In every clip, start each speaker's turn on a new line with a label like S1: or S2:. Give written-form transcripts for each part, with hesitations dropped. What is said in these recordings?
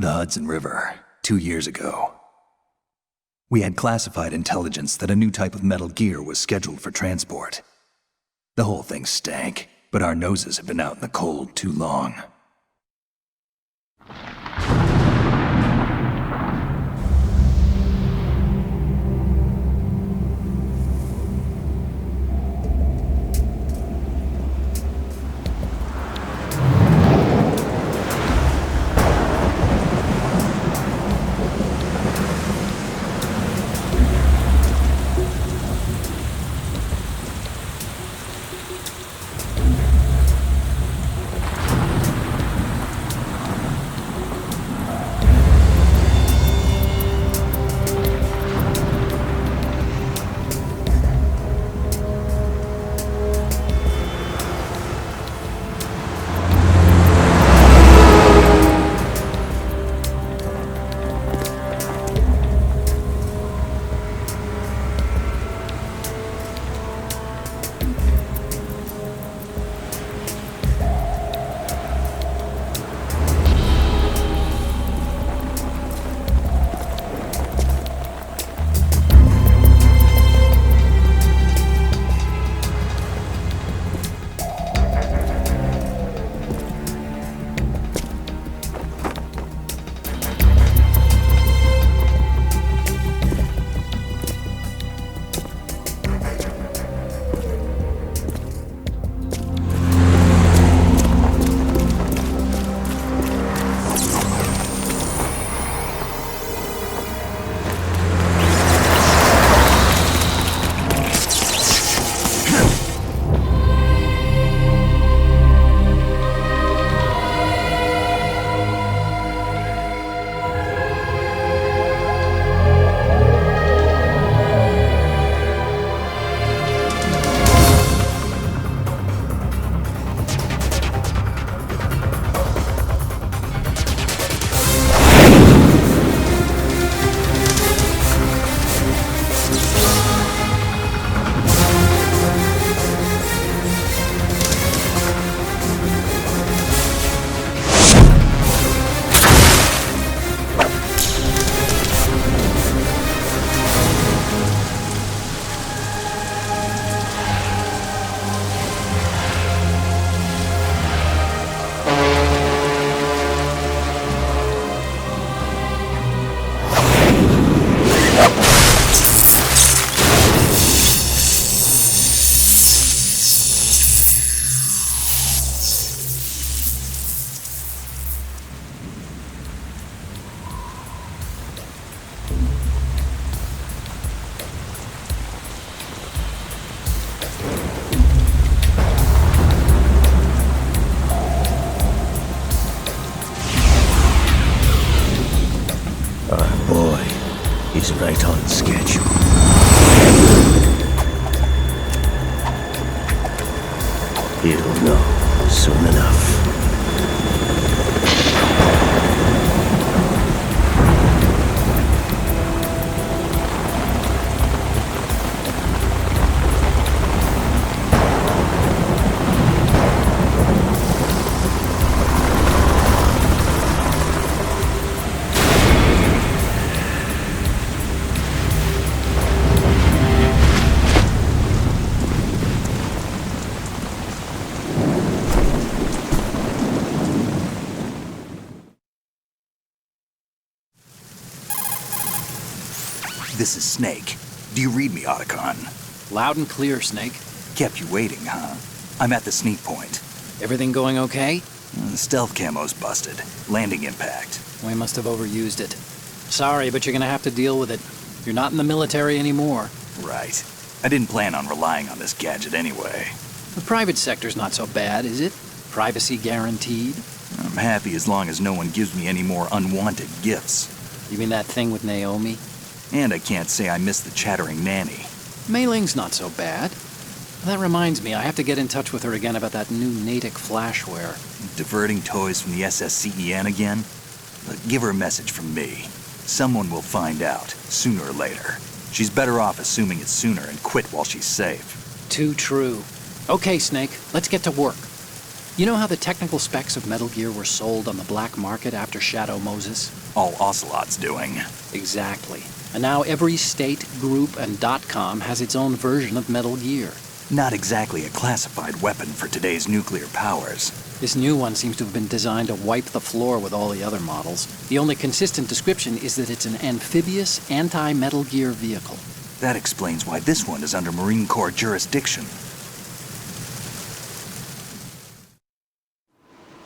S1: The Hudson River, 2 years ago. We had classified intelligence that a new type of metal gear was scheduled for transport. The whole thing stank, but our noses had been out in the cold too long.
S2: He's right on schedule. He'll know soon enough.
S1: This is Snake. Do you read me, Otacon?
S3: Loud and clear, Snake.
S1: Kept you waiting, huh? I'm at the sneak point.
S3: Everything going okay?
S1: Stealth camo's busted. Landing impact.
S3: We must have overused it. Sorry, but you're gonna have to deal with it. You're not in the military anymore.
S1: Right. I didn't plan on relying on this gadget anyway.
S3: The private sector's not so bad, is it? Privacy guaranteed?
S1: I'm happy as long as no one gives me any more unwanted gifts.
S3: You mean that thing with Naomi?
S1: And I can't say I miss the chattering nanny.
S3: Mei Ling's not so bad. That reminds me, I have to get in touch with her again about that new Natick flashware.
S1: Diverting toys from the SSCEN again? Look, give her a message from me. Someone will find out, sooner or later. She's better off assuming it's sooner and quit while she's safe.
S3: Too true. Okay, Snake, let's get to work. You know how the technical specs of Metal Gear were sold on the black market after Shadow Moses?
S1: All Ocelot's doing.
S3: Exactly. And now every state, group, and .com has its own version of Metal Gear.
S1: Not exactly a classified weapon for today's nuclear powers.
S3: This new one seems to have been designed to wipe the floor with all the other models. The only consistent description is that it's an amphibious, anti-Metal Gear vehicle.
S1: That explains why this one is under Marine Corps jurisdiction.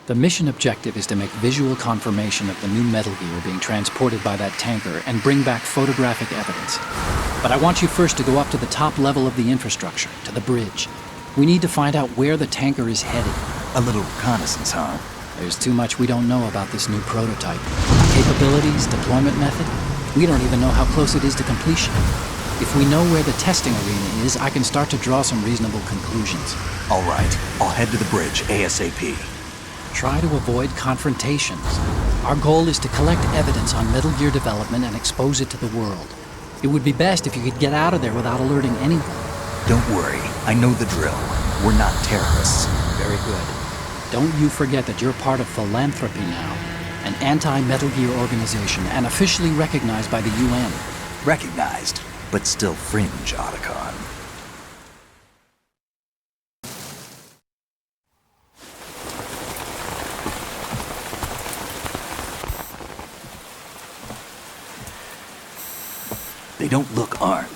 S3: The mission objective is to make visual confirmation of the new Metal Gear being transported by that tanker and bring back photographic evidence. But I want you first to go up to the top level of the infrastructure, to the bridge. We need to find out where the tanker is headed.
S1: A little reconnaissance, huh?
S3: There's too much we don't know about this new prototype. Capabilities, deployment method. We don't even know how close it is to completion. If we know where the testing arena is, I can start to draw some reasonable conclusions.
S1: All right, I'll head to the bridge ASAP.
S3: Try to avoid confrontations. Our goal is to collect evidence on Metal Gear development and expose it to the world. It would be best if you could get out of there without alerting anyone.
S1: Don't worry, I know the drill. We're not terrorists.
S3: Very good. Don't you forget that you're part of Philanthropy now, an anti-Metal Gear organization and officially recognized by the UN.
S1: Recognized, but still fringe, Otacon. They don't look armed.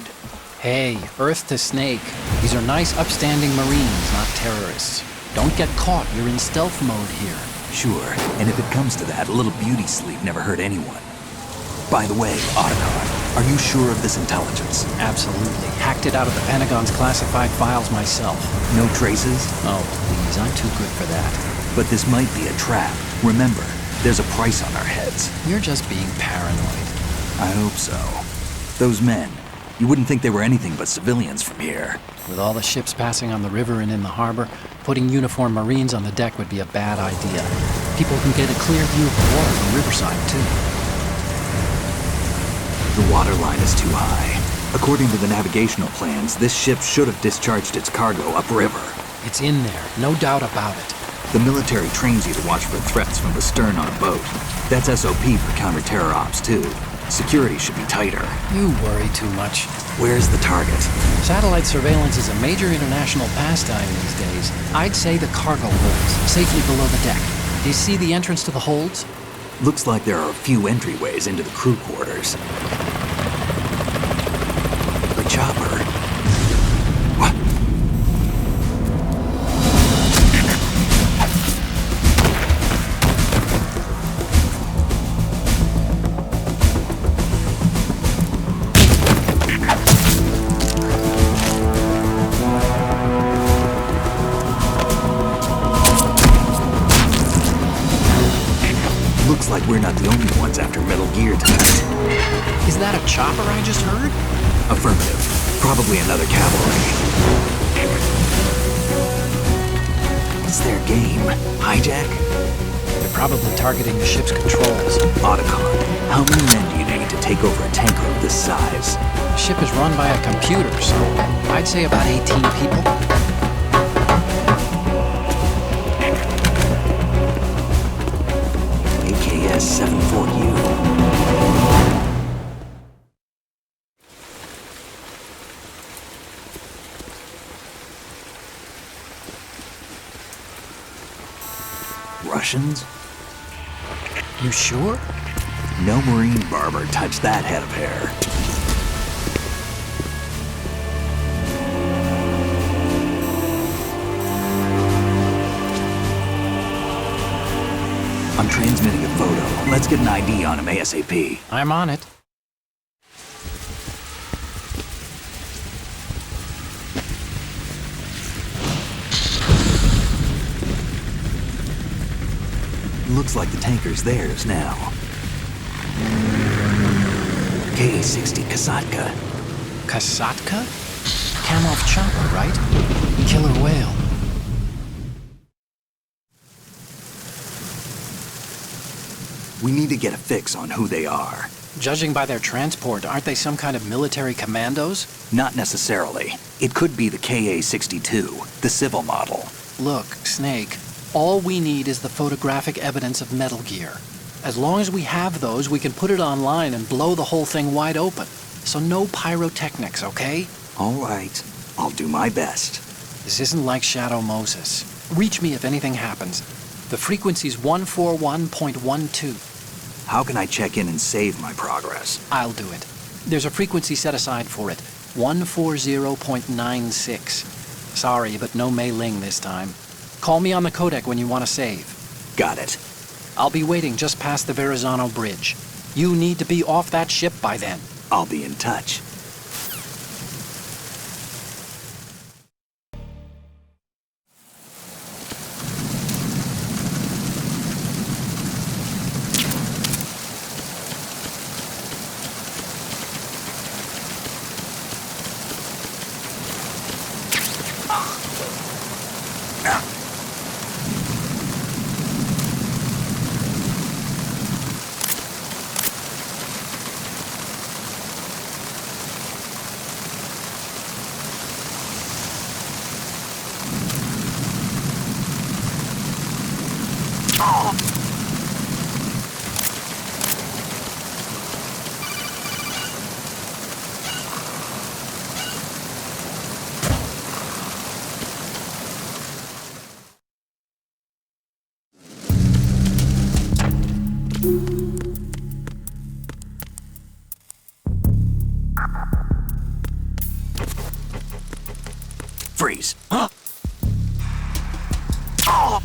S3: Hey, Earth to Snake. These are nice, upstanding Marines, not terrorists. Don't get caught. You're in stealth mode here.
S1: Sure, and if it comes to that, a little beauty sleep never hurt anyone. By the way, Otacon, are you sure of this intelligence?
S3: Absolutely. Hacked it out of the Pentagon's classified files myself.
S1: No traces?
S3: Oh, please, I'm too good for that.
S1: But this might be a trap. Remember, there's a price on our heads.
S3: You're just being paranoid.
S1: I hope so. Those men, you wouldn't think they were anything but civilians from here.
S3: With all the ships passing on the river and in the harbor, putting uniformed Marines on the deck would be a bad idea. People can get a clear view of the water from Riverside, too.
S1: The water line is too high. According to the navigational plans, this ship should have discharged its cargo upriver.
S3: It's in there, no doubt about it.
S1: The military trains you to watch for threats from the stern on a boat. That's SOP for counter-terror ops, too. Security should be tighter.
S3: You worry too much.
S1: Where's the target?
S3: Satellite surveillance is a major international pastime these days. I'd say the cargo holds, safely below the deck. Do you see the entrance to the holds?
S1: Looks like there are a few entryways into the crew quarters. The chopper. What? Looks like we're not the only ones after Metal Gear tonight.
S3: Is that a chopper I just heard?
S1: Affirmative. Probably another cavalry. What's their game? Hijack?
S3: They're probably targeting the ship's controls.
S1: Otacon, how many men do you need to take over a tanker of this size?
S3: The ship is run by a computer, so I'd say about 18 people.
S1: AKS 74U. Russians?
S3: You sure?
S1: No Marine barber touched that head of hair. I'm transmitting a photo. Let's get an ID on him ASAP.
S3: I'm on it.
S1: Looks like the tanker's theirs now. KA-60 Kasatka.
S3: Kasatka? Kamov chopper, right? Killer whale.
S1: We need to get a fix on who they are.
S3: Judging by their transport, aren't they some kind of military commandos?
S1: Not necessarily. It could be the KA-62, the civil model.
S3: Look, Snake, All we need is the photographic evidence of Metal Gear. As long as we have those, we can put it online and blow the whole thing wide open. So no pyrotechnics, okay?
S1: All right. I'll do my best.
S3: This isn't like Shadow Moses. Reach me if anything happens. The frequency's 141.12.
S1: How can I check in and save my progress?
S3: I'll do it. There's a frequency set aside for it. 140.96. Sorry, but no Mei Ling this time. Call me on the codec when you want to save.
S1: Got it.
S3: I'll be waiting just past the Verrazano Bridge. You need to be off that ship by then.
S1: I'll be in touch. Freeze. Huh? Oh!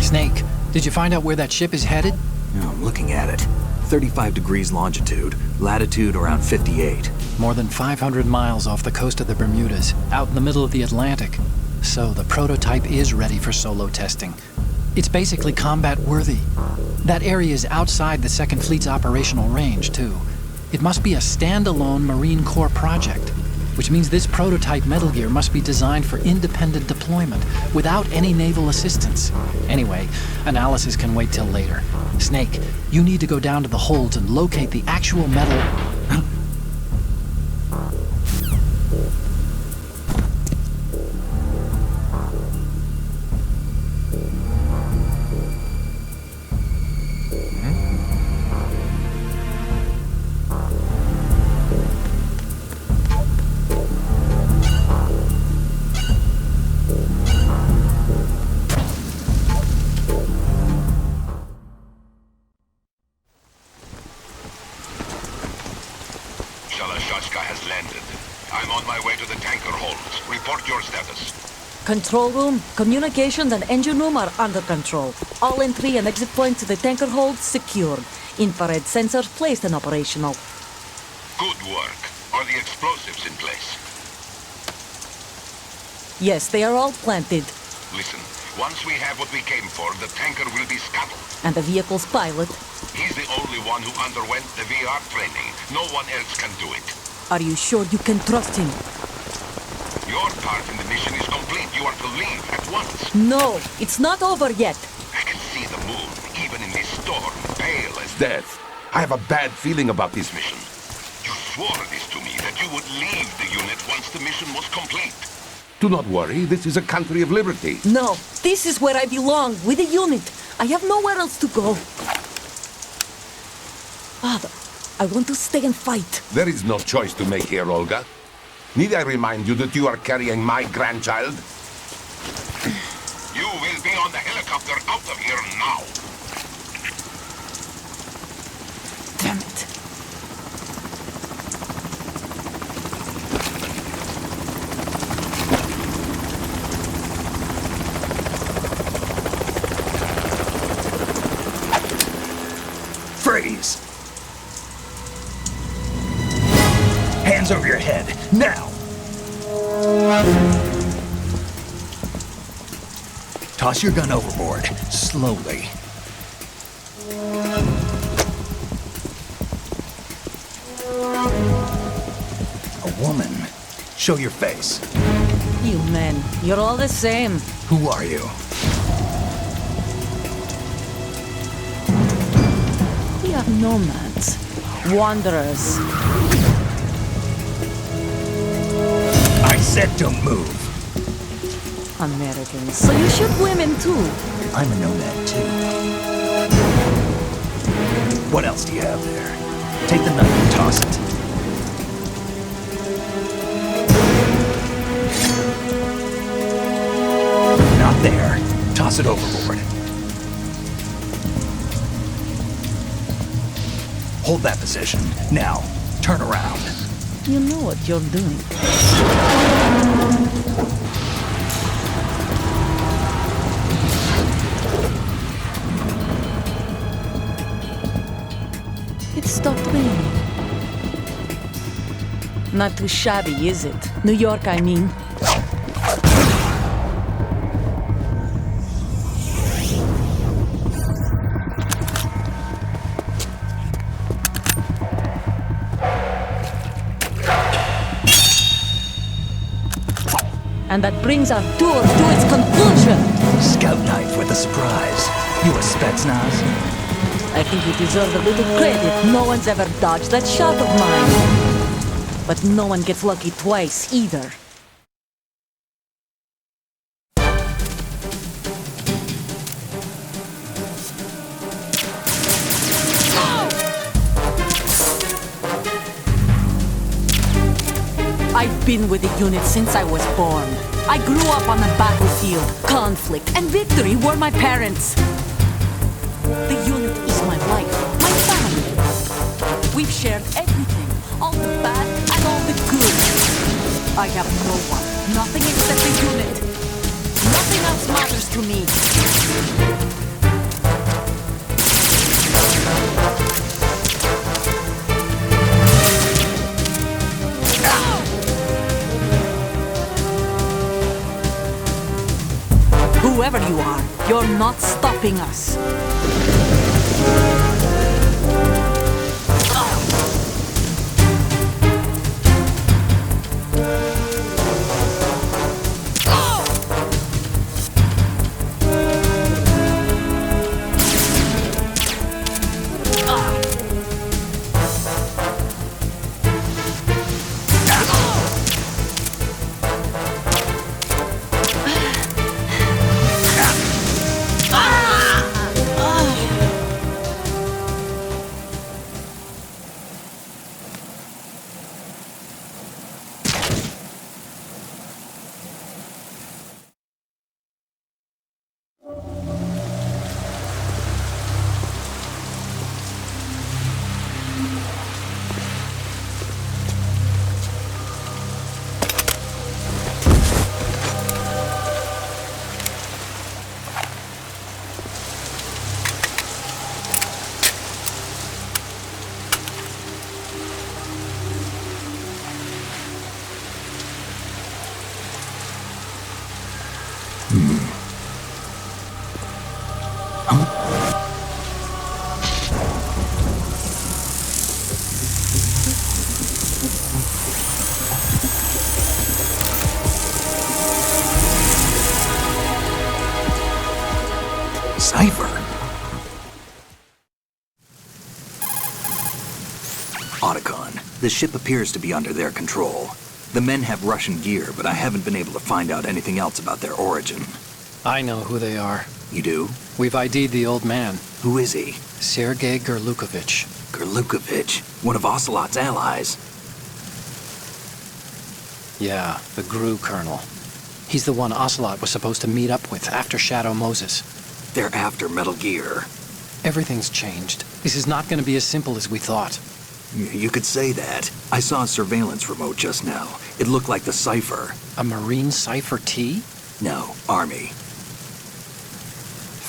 S3: Snake, did you find out where that ship is headed?
S1: Oh, I'm looking at it. 35 degrees longitude, latitude around 58.
S3: More than 500 miles off the coast of the Bermudas, out in the middle of the Atlantic. So the prototype is ready for solo testing. It's basically combat-worthy. That area is outside the Second Fleet's operational range, too. It must be a standalone Marine Corps project, which means this prototype Metal Gear must be designed for independent deployment, without any naval assistance. Anyway, analysis can wait till later. Snake, you need to go down to the holds and locate the actual metal...
S4: has landed. I'm on my way to the tanker holds. Report your status.
S5: Control room, communications and engine room are under control. All entry and exit points to the tanker holds secured. Infrared sensors placed and operational.
S4: Good work. Are the explosives in place?
S5: Yes, they are all planted.
S4: Listen, once we have what we came for, the tanker will be scuttled.
S5: And the vehicle's pilot?
S4: He's the only one who underwent the VR training. No one else can do it.
S5: Are you sure you can trust him?
S4: Your part in the mission is complete. You are to leave at once.
S5: No, it's not over yet.
S4: I can see the moon, even in this storm, pale as death. I have a bad feeling about this mission. You swore this to me, that you would leave the unit once the mission was complete. Do not worry, this is a country of liberty.
S5: No, this is where I belong, with the unit. I have nowhere else to go. Father, I want to stay and fight.
S4: There is no choice to make here, Olga. Need I remind you that you are carrying my grandchild? You will be on the helicopter out of here now.
S5: Damn it.
S1: Freeze! Hands over your head, now! Toss your gun overboard, slowly. A woman. Show your face.
S5: You men, you're all the same.
S1: Who are you?
S5: We are nomads. Wanderers.
S1: I said don't move.
S5: Americans. So you shoot women too.
S1: I'm a nomad too. What else do you have there? Take the knife and toss it. Not there. Toss it overboard. Hold that position. Now, turn around.
S5: You know what you're doing. It stopped raining. Not too shabby, is it? New York, I mean. And that brings our tour to its conclusion.
S1: Scout knife with a surprise. You a Spetsnaz?
S5: I think you deserve a little credit. No one's ever dodged that shot of mine. But no one gets lucky twice, either. I've been with the unit since I was born. I grew up on the battlefield. Conflict and victory were my parents. The unit is my life, my family. We've shared everything, all the bad and all the good. I have no one, nothing except the unit. Nothing else matters to me. not stopping us.
S1: Cipher. Otacon, the ship appears to be under their control. The men have Russian gear, but I haven't been able to find out anything else about their origin.
S3: I know who they are.
S1: You do?
S3: We've ID'd the old man,
S1: Who is he?
S3: Sergei GURLUKOVICH.
S1: GURLUKOVICH, one of Ocelot's allies.
S3: Yeah, the GRU colonel. He's the one Ocelot was supposed to meet up with after Shadow Moses.
S1: They're after Metal Gear.
S3: Everything's changed. This is not going to be as simple as we thought.
S1: You could say that. I saw a surveillance remote just now. It looked like the Cipher.
S3: A Marine Cipher T?
S1: No, Army.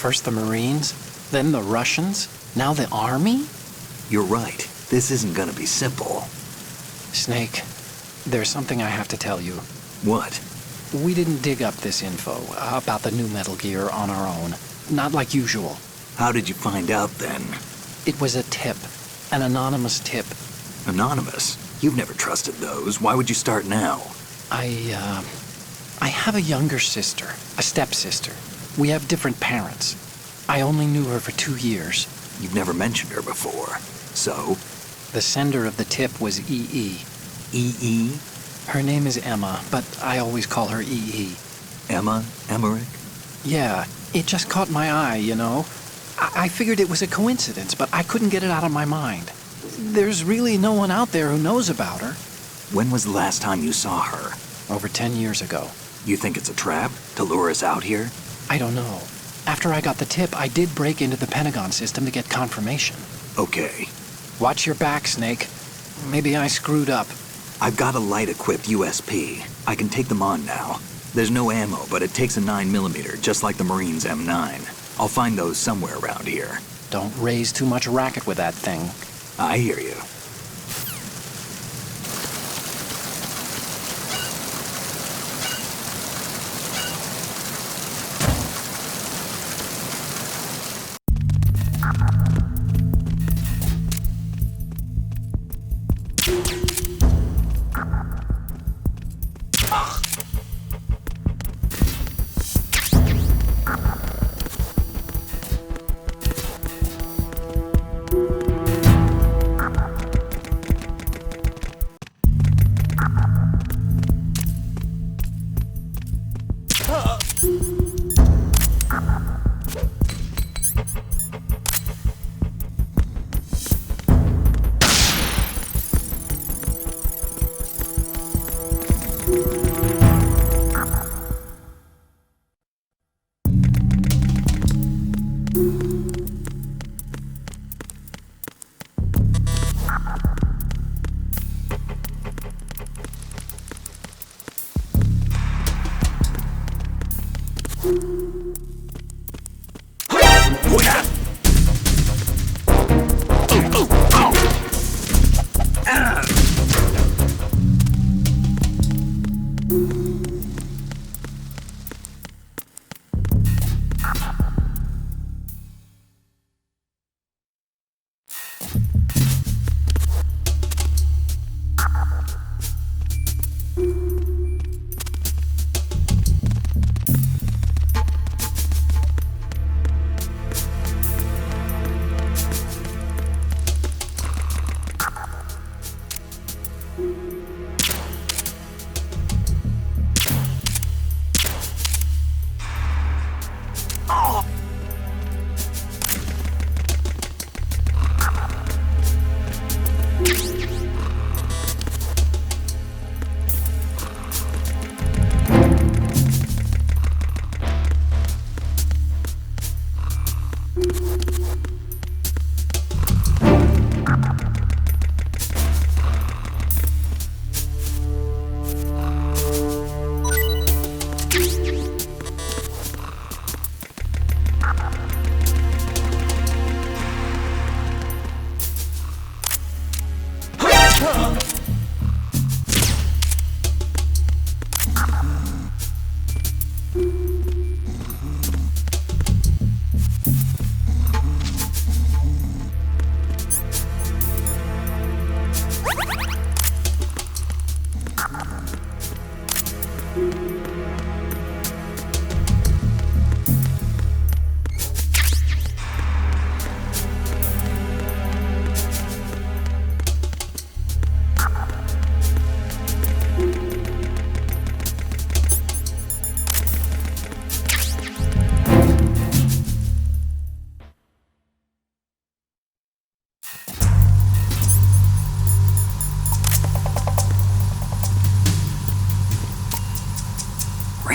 S3: First the Marines, then the Russians, now the Army?
S1: You're right. This isn't gonna be simple.
S3: Snake, there's something I have to tell you.
S1: What?
S3: We didn't dig up this info about the new Metal Gear on our own. Not like usual.
S1: How did you find out then?
S3: It was a tip. An anonymous tip.
S1: Anonymous? You've never trusted those. Why would you start now?
S3: I have a younger sister, a stepsister. We have different parents. I only knew her for 2 years.
S1: You've never mentioned her before. So?
S3: The sender of the tip was EE.
S1: EE?
S3: Her name is Emma, but I always call her EE.
S1: Emma? Emmerich?
S3: Yeah, it just caught my eye, you know? I figured it was a coincidence, but I couldn't get it out of my mind. There's really no one out there who knows about her.
S1: When was the last time you saw her?
S3: Over 10 years ago.
S1: You think it's a trap? To lure us out here?
S3: I don't know. After I got the tip, I did break into the Pentagon system to get confirmation.
S1: Okay.
S3: Watch your back, Snake. Maybe I screwed up.
S1: I've got a light-equipped USP. I can take them on now. There's no ammo, but it takes a 9mm, just like the Marines' M9. I'll find those somewhere around here.
S3: Don't raise too much racket with that thing.
S1: I hear you.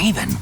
S1: Raven.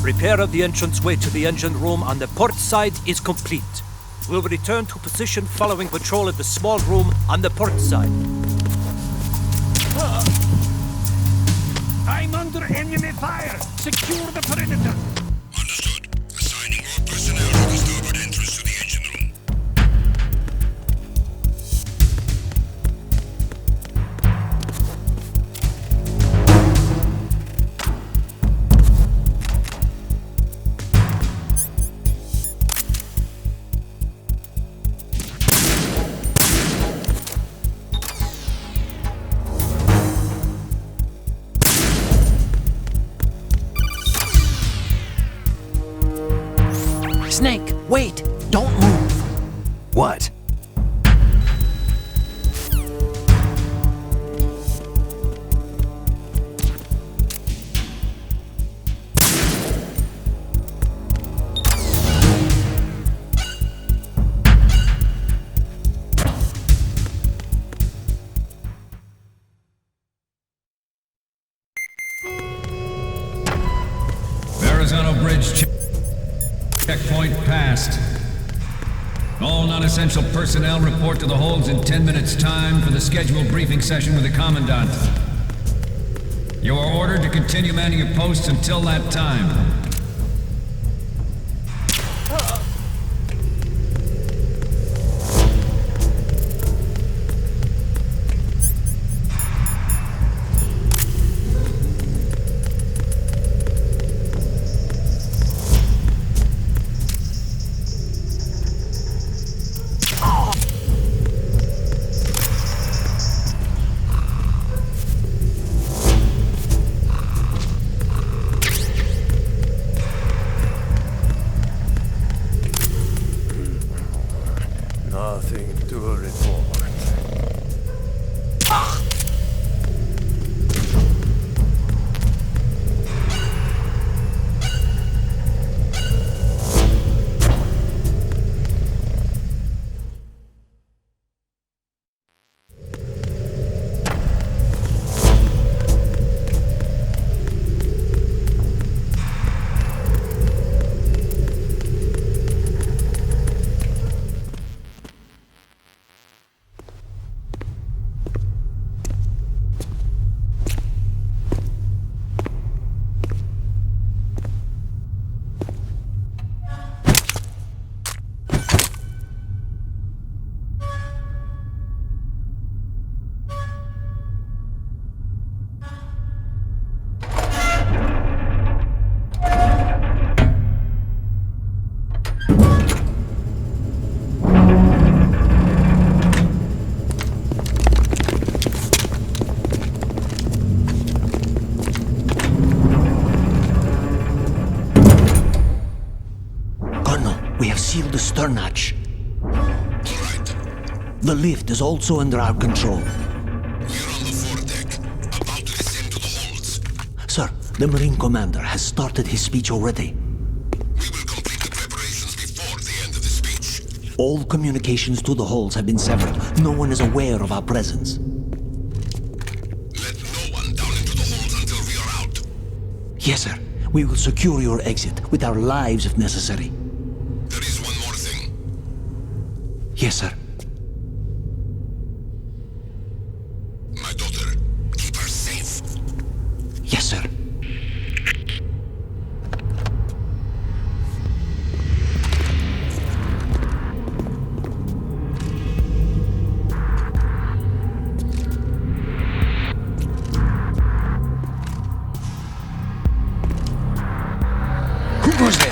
S6: Repair of the entranceway to the engine room on the port side is complete. We'll return to position following patrol of the small room on the port side.
S7: I'm under enemy fire! Secure the perimeter!
S4: Understood. Assigning more personnel to the starboard entrance to the engine room.
S3: Snake, wait! Don't move!
S1: What?
S8: Verrazano Bridge checkpoint passed. All non-essential personnel report to the holds in 10 minutes' time for the scheduled briefing session with the Commandant. You are ordered to continue manning your posts until that time.
S2: stern hatch.
S4: Alright.
S2: The lift is also under our control.
S4: We're on the foredeck, about to descend to the holds.
S2: Sir, the Marine Commander has started his speech already.
S4: We will complete the preparations before the end of the speech.
S2: All communications to the holds have been severed. No one is aware of our presence.
S4: Let no one down into the holds until we are out.
S2: Yes, sir. We will secure your exit with our lives if necessary.
S4: There is one more thing.
S2: Yes, sir.
S4: My daughter, keep her safe.
S2: Yes, sir. Who goes there?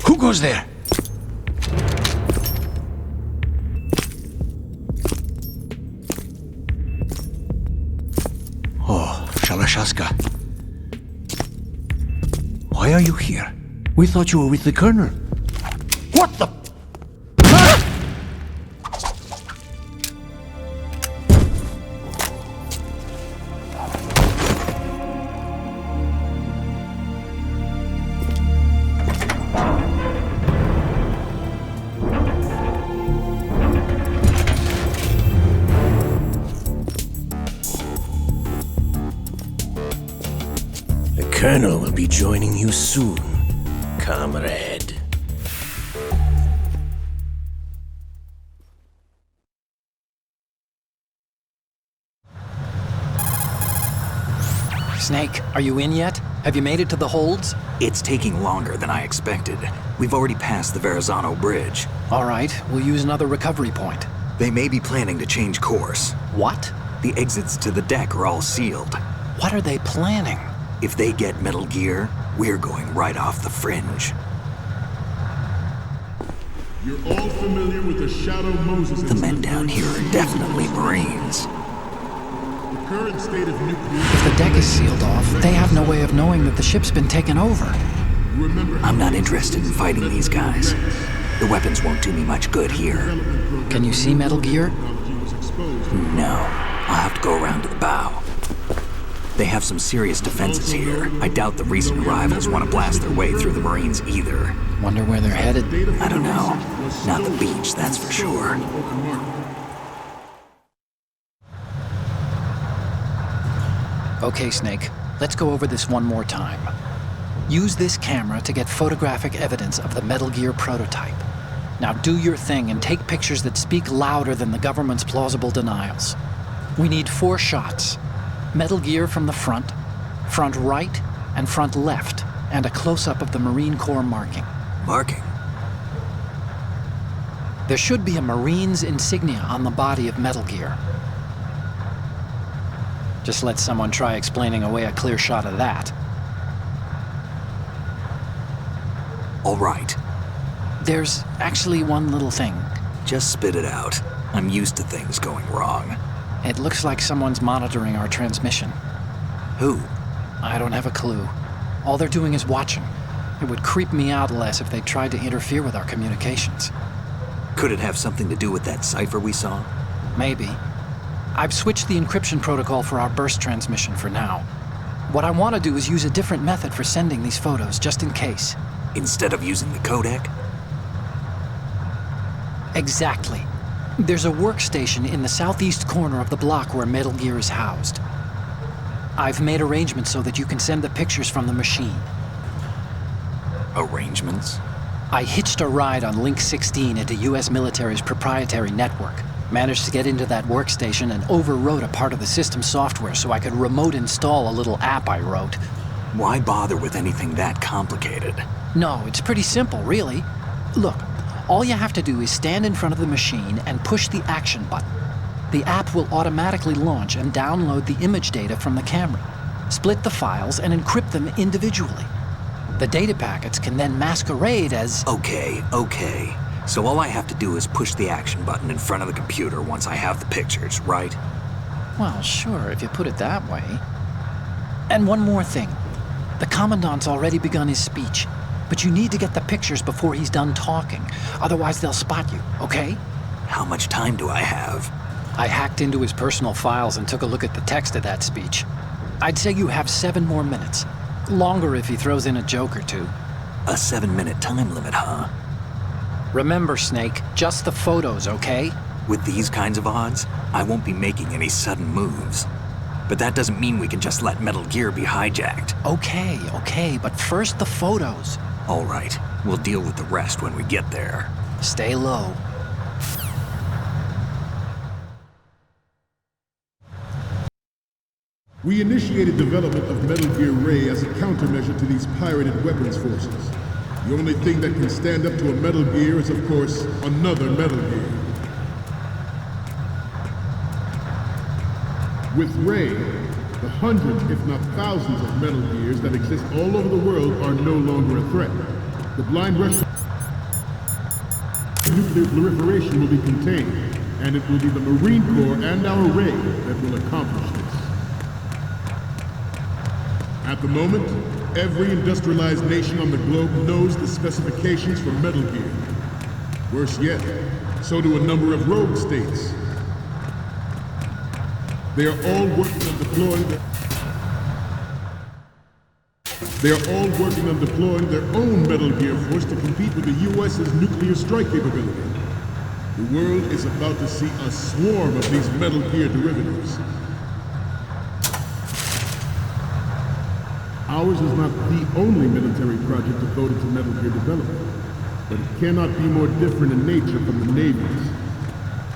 S2: Who goes there? Oh, Shalashaska. Why are you here? We thought you were with the Colonel. What the? The Colonel will be joining you soon, comrade.
S3: Snake, are you in yet? Have you made it to the holds?
S1: It's taking longer than I expected. We've already passed the Verrazano Bridge.
S3: All right, we'll use another recovery point.
S1: They may be planning to change course.
S3: What?
S1: The exits to the deck are all sealed.
S3: What are they planning?
S1: If they get Metal Gear, we're going right off the fringe.
S9: You're all familiar with the Shadow Moses.
S1: The men down here are definitely Marines.
S9: The current state of nuclear.
S3: If the deck is sealed off, they have no way of knowing that the ship's been taken over.
S1: I'm not interested in fighting these guys. The weapons won't do me much good here.
S3: Can you see Metal Gear?
S1: No. I'll have to go around to the bow. They have some serious defenses here. I doubt the recent arrivals want to blast their way through the Marines either.
S3: Wonder where they're headed?
S1: I don't know. Not the beach, that's for sure.
S3: Okay, Snake. Let's go over this one more time. Use this camera to get photographic evidence of the Metal Gear prototype. Now do your thing and take pictures that speak louder than the government's plausible denials. We need 4 shots. Metal Gear from the front right, and front left, and a close-up of the Marine Corps marking.
S1: Marking?
S3: There should be a Marine's insignia on the body of Metal Gear. Just let someone try explaining away a clear shot of that.
S2: All right.
S3: There's actually one little thing.
S2: Just spit it out. I'm used to things going wrong.
S3: It looks like someone's monitoring our transmission.
S2: Who?
S3: I don't have a clue. All they're doing is watching. It would creep me out less if they tried to interfere with our communications.
S2: Could it have something to do with that cipher we saw?
S3: Maybe. I've switched the encryption protocol for our burst transmission for now. What I want to do is use a different method for sending these photos, just in case.
S2: Instead of using the codec?
S3: Exactly. There's a workstation in the southeast corner of the block where Metal Gear is housed. I've made arrangements so that you can send the pictures from the machine.
S2: Arrangements?
S3: I hitched a ride on Link 16 into US military's proprietary network. Managed to get into that workstation and overwrote a part of the system software so I could remote install a little app I wrote.
S2: Why bother with anything that complicated?
S3: No, it's pretty simple, really. Look, all you have to do is stand in front of the machine and push the action button. The app will automatically launch and download the image data from the camera, split the files, and encrypt them individually. The data packets can then masquerade as...
S2: Okay. So all I have to do is push the action button in front of the computer once I have the pictures, right?
S3: Well, sure, if you put it that way. And one more thing. The Commandant's already begun his speech, but you need to get the pictures before he's done talking. Otherwise, they'll spot you, okay?
S2: How much time do I have?
S3: I hacked into his personal files and took a look at the text of that speech. I'd say you have 7 more minutes. Longer if he throws in a joke or two.
S2: A 7-minute time limit, huh?
S3: Remember, Snake, just the photos, okay?
S2: With these kinds of odds, I won't be making any sudden moves. But that doesn't mean we can just let Metal Gear be hijacked.
S3: Okay, but first the photos.
S2: All right, we'll deal with the rest when we get there.
S3: Stay low.
S9: We initiated development of Metal Gear Ray as a countermeasure to these pirated weapons forces. The only thing that can stand up to a Metal Gear is, of course, another Metal Gear. With Ray, the hundreds, if not thousands of Metal Gears that exist all over the world are no longer a threat. The blind rush to nuclear proliferation will be contained, and it will be the Marine Corps and our Ray that will accomplish this. At the moment, every industrialized nation on the globe knows the specifications for Metal Gear. Worse yet, so do a number of rogue states. They are all working on deploying their own Metal Gear force to compete with the US's nuclear strike capability. The world is about to see a swarm of these Metal Gear derivatives. Ours is not the only military project devoted to Metal Gear development, but it cannot be more different in nature from the Navy's.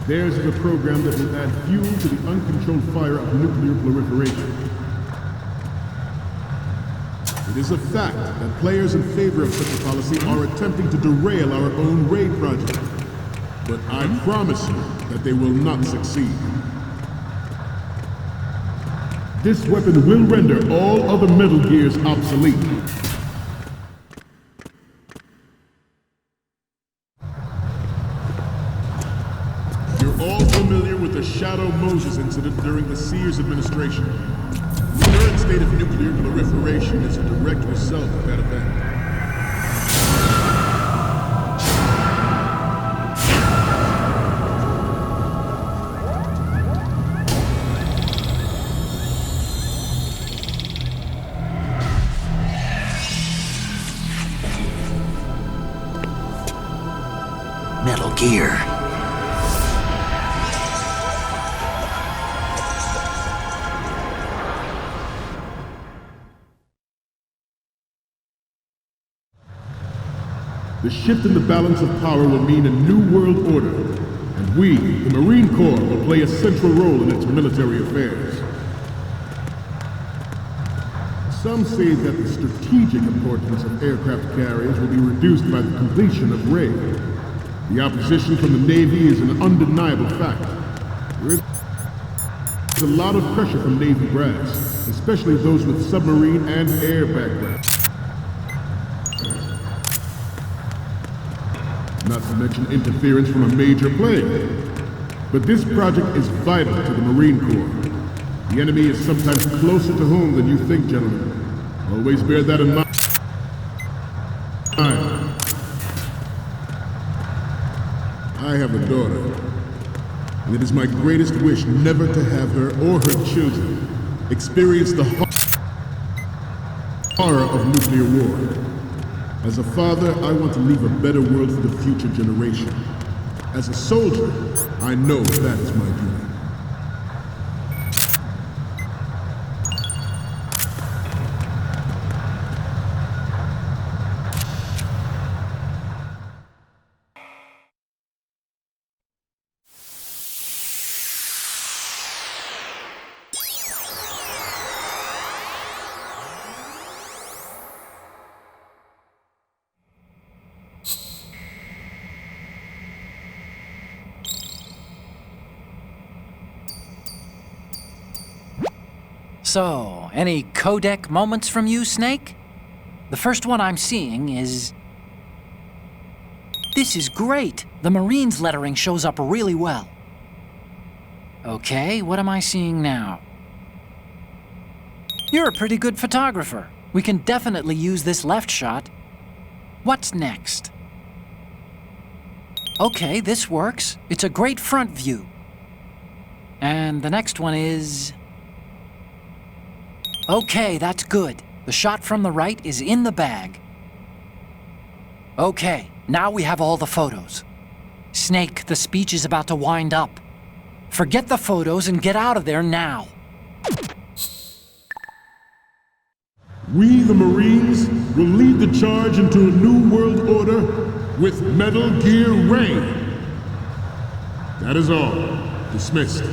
S9: Theirs is a program that will add fuel to the uncontrolled fire of nuclear proliferation. It is a fact that players in favor of such a policy are attempting to derail our own Ray project, but I promise you that they will not succeed. This weapon will render all other Metal Gears obsolete. You're all familiar with the Shadow Moses incident during the Sears administration. The current state of nuclear proliferation is a direct result of that event.
S2: Metal Gear.
S9: The shift in the balance of power will mean a new world order, and we, the Marine Corps, will play a central role in its military affairs. Some say that the strategic importance of aircraft carriers will be reduced by the completion of Ray. The opposition from the Navy is an undeniable fact. There's a lot of pressure from Navy brass, especially those with submarine and air backgrounds. Not to mention interference from a major player. But this project is vital to the Marine Corps. The enemy is sometimes closer to home than you think, gentlemen. Always bear that in mind. I have a daughter, and it is my greatest wish never to have her or her children experience the horror of nuclear war. As a father, I want to leave a better world for the future generation. As a soldier, I know that is my duty.
S3: So, any Codec moments from you, Snake? The first one I'm seeing is... This is great! The Marines lettering shows up really well. Okay, what am I seeing now? You're a pretty good photographer. We can definitely use this left shot. What's next? Okay, this works. It's a great front view. And the next one is... Okay, that's good. The shot from the right is in the bag. Okay, now we have all the photos. Snake, the speech is about to wind up. Forget the photos and get out of there now.
S9: We, the Marines, will lead the charge into a new world order with Metal Gear Ray. That is all. Dismissed.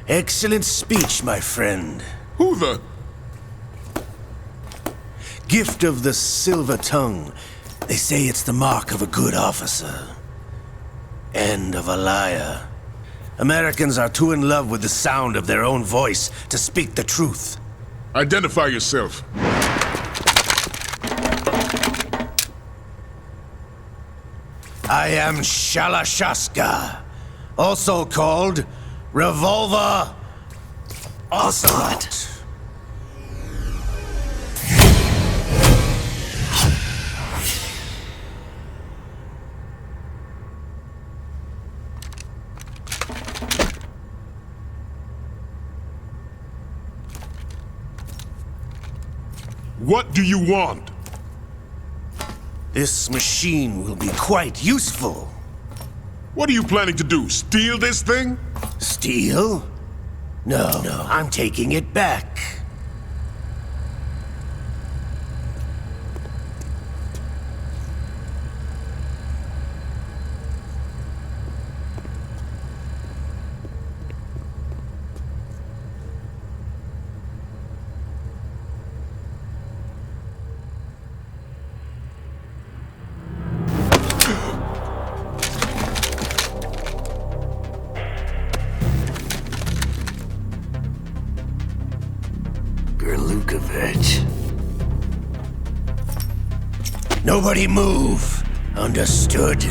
S10: Excellent speech, my friend.
S9: Who the?
S10: Gift of the silver tongue. They say it's the mark of a good officer. And of a liar. Americans are too in love with the sound of their own voice to speak the truth.
S9: Identify yourself.
S10: I am Shalashaska, also called Revolver Ocelot.
S9: What do you want?
S10: This machine will be quite useful.
S9: What are you planning to do? Steal this thing?
S10: Steal? No, I'm taking it back. GURLUKOVICH. Nobody move. Understood?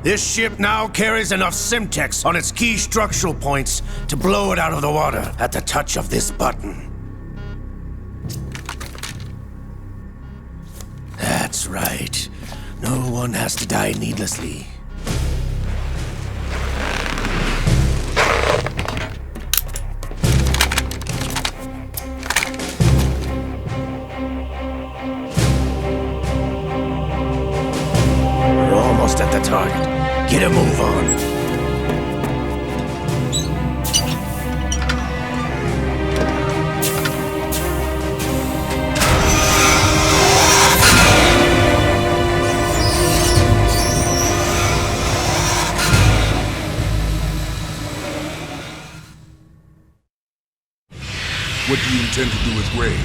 S10: This ship now carries enough Simtex on its key structural points to blow it out of the water at the touch of this button. That's right. No one has to die needlessly. target. Get a move on.
S9: What do you intend to do with Ray?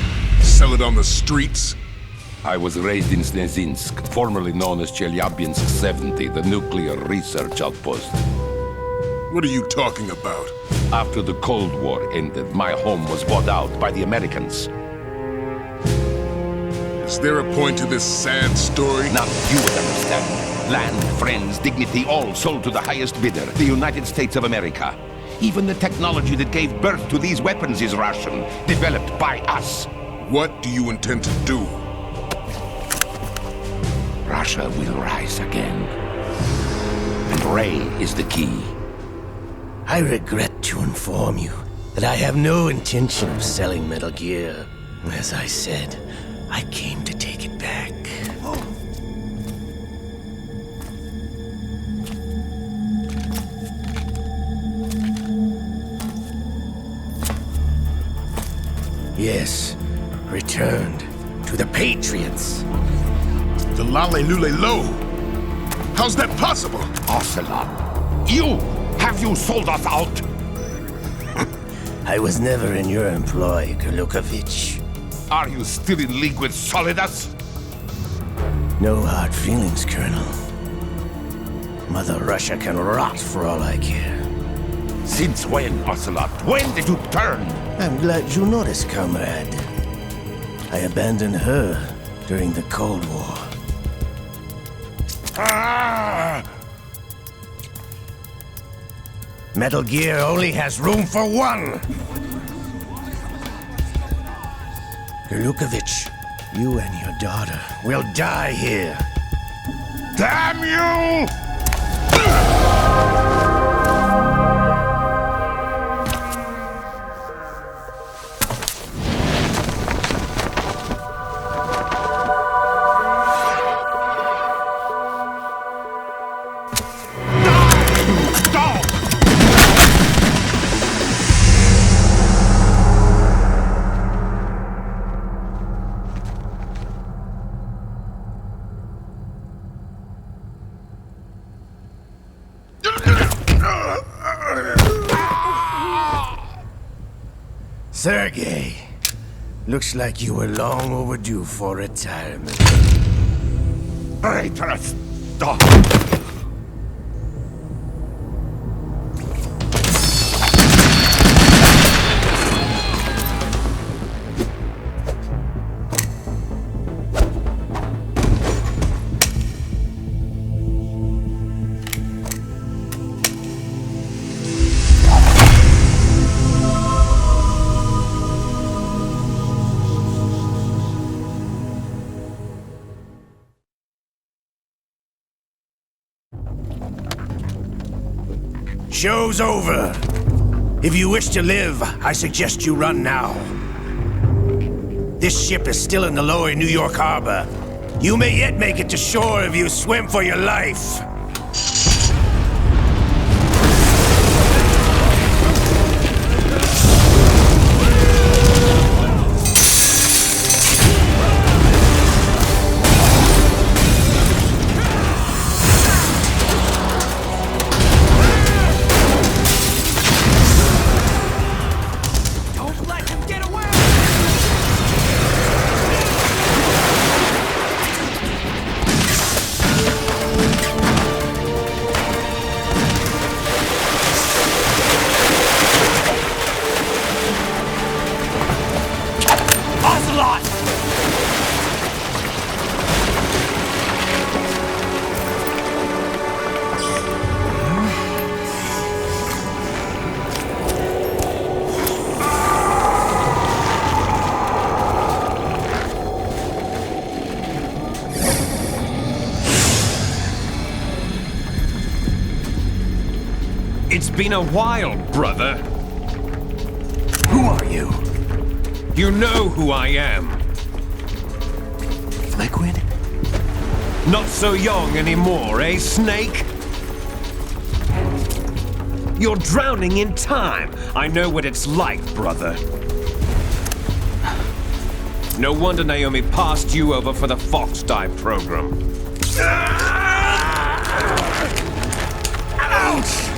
S9: Sell it on the streets?
S4: I was raised in Snezinsk, formerly known as Chelyabinsk 70, the nuclear research outpost.
S9: What are you talking about?
S4: After the Cold War ended, my home was bought out by the Americans.
S9: Is there a point to this sad story?
S4: Now you would understand. Land, friends, dignity, all sold to the highest bidder, the United States of America. Even the technology that gave birth to these weapons is Russian, developed by us.
S9: What do you intend to do?
S4: Russia will rise again. And Ray is the key.
S10: I regret to inform you that I have no intention of selling Metal Gear. As I said, I came to take it back. Yes, returned to the Patriots.
S9: The Lale Lule Lo? How's that possible?
S4: Ocelot, have you sold us out?
S10: I was never in your employ, GURLUKOVICH.
S4: Are you still in league with Solidas?
S10: No hard feelings, Colonel. Mother Russia can rot for all I care.
S4: Since when, Ocelot? When did you turn?
S10: I'm glad you noticed, comrade. I abandoned her during the Cold War.
S4: Ah!
S10: Metal Gear only has room for one! GURLUKOVICH, you and your daughter will die here.
S4: Damn you!
S10: Sergei, looks like you were long overdue for retirement.
S4: Traitorous dog!
S10: Show's over. If you wish to live, I suggest you run now. This ship is still in the lower New York harbor. You may yet make it to shore if you swim for your life.
S11: It's been a while, brother.
S10: Who are you?
S11: You know who I am.
S10: Liquid?
S11: Not so young anymore, eh, Snake? You're drowning in time. I know what it's like, brother. No wonder Naomi passed you over for the Fox Dive program.
S7: Ouch!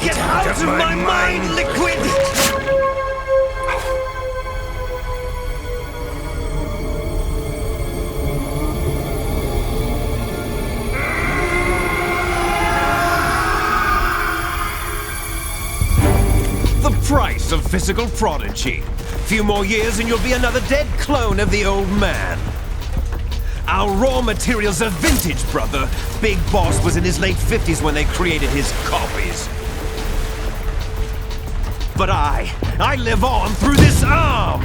S7: Get out of my mind, Liquid!
S11: The price of physical prodigy. Few more years and you'll be another dead clone of the old man. Our raw materials are vintage, brother. Big Boss was in his late 50s when they created his copies. But I live on through this arm!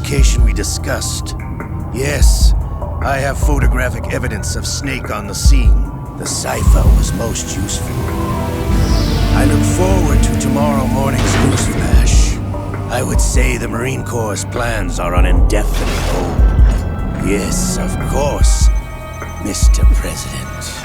S10: location we discussed. Yes, I have photographic evidence of Snake on the scene. The cipher was most useful. I look forward to tomorrow morning's newsflash. I would say the Marine Corps' plans are on indefinite hold. Yes, of course, Mr. President.